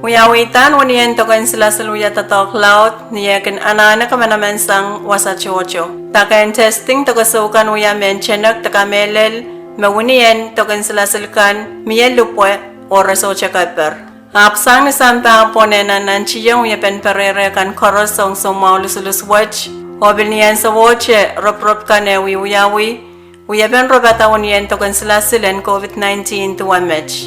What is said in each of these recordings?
Uyawitan wanien token sila saluya tatok laut niyakin anana kamanaman sang wasa chocho. Takain testing tokasukan uya menchenak takamelel mawunien token sila silkan miya lupwe ora socha kaper. Apsang ni santa ponena nanchiyong uya pen perere kan koros song somaw lusulus watch. Obil niyan sa woche rop kane uyawi. Uya pen robata wanien token sila silen COVID-19 to match.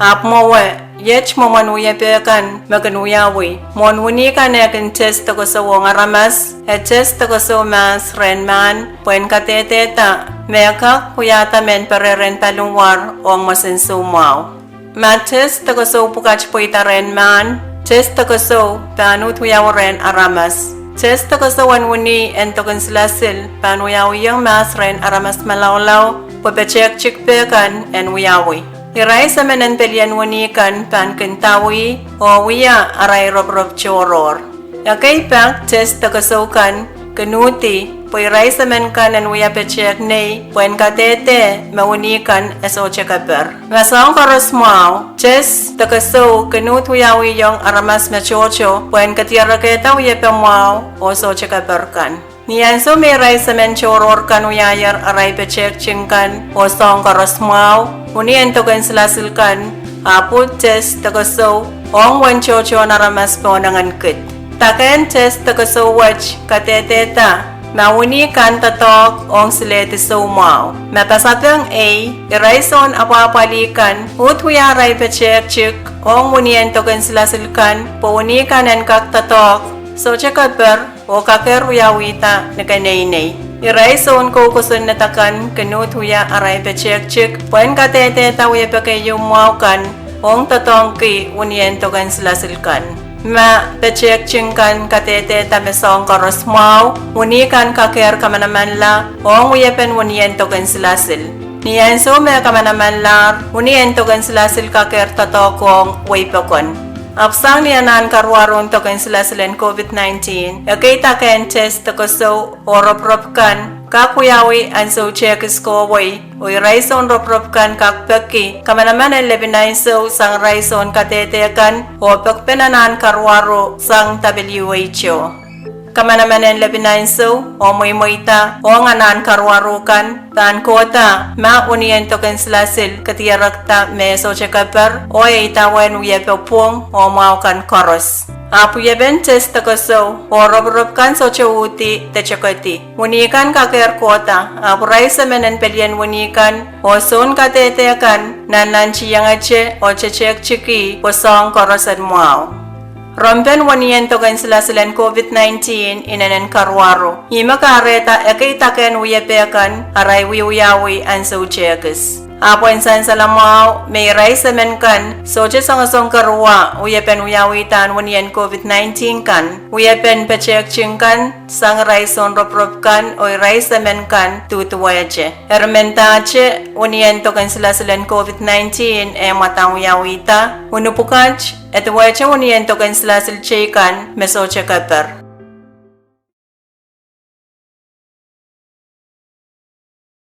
Ap mowe yech moman uya pekan makan uyawi. Mon wuni kan yakin test toko sa wong aramas. Test toko sa mas renman. Puen kateteta. Meka kuyata men pereren palungwar ong masensumaw. Ma test toko sa upukach puita renman. Test toko sa panut uyawaren aramas. Test toko sa wanwuni en token silasil. Panuyawi yung mas ren aramas malawlaw. Pupechek chikpekan en uyawi. Iray sa manan pelian wanikan pan kentawi o wiya aray rob choror. Yakay pak test takasukan kanuti po iray sa man kanan wiya pechek nay puen katete mawanikan eso chekaper. Masang karosmaw test takaso kanut wiyawi yung aramas machocho puen katiaraketa wiya pamaw o so chekaper kan. Niyan so may ray sa men choror kan uyayar aray pechek chingkan o song karosmaw. Unian token silasilkan, aput test takaso, ong wan chocho naramas po nangan kit. Taken test takaso watch kateteta, mauni kan tatok ong silete so mau. Mapasatang A, iraison apapalikan, uthuyaray pechek chik, ong unian token silasilkan, po unikan en kak tatok, so chekaper, o kaker uyawita na kanay-nay. Iraison ko kusun na takan kanut huya aray pechek chik puen katete tawiya pa kayo kan ong tatong ki unien togan silasilkan. Ma pechek chingkan katete tamesong karosmaw unikan kaker kamanaman la ong uyepen unien togan silasil. Niyan so me kamanaman la unien togan silasil kaker tatokong waypakon. Apsang niyanan karwaron token sila silen COVID-19, yakita ken test tokoso o rop kan, kakuyawi an so chekis ko way, o raison rop kan kakpeki, kamanaman en lebinay so sang raison katete kan, o pagpenanan karwaro sang WHO. Kamanaman en lebinay so, o moita, o nganan karwaro kan, tan kota, ma unien token silasil katiyarakta me so chekaper, o itawan uyepopong o maukan koros. Apu yeben test takoso, o rob kan so chawuti te chekati. Unikan kaker kota, apu raisa menen pelien unikan, o son katete kan, nanan chiyangache o chechek chiki, o song korosan muaw. Rompen wanien token sila silen COVID-19 inanen karwaro. Ima kareta ekitaken uyepekan aray wiuyawi an so chekis. Apo insan salamaw may ray semen kan soche sangasong karwa uyepen uyawitan wanien COVID-19 kan uyepen pechek chingkan sang ray son rop kan o ray semen kan tutuwache. Ermentache wanien token sila silen COVID-19 matang uyawita unupukach et wacha wanien token sila silchekan mesoche kaper.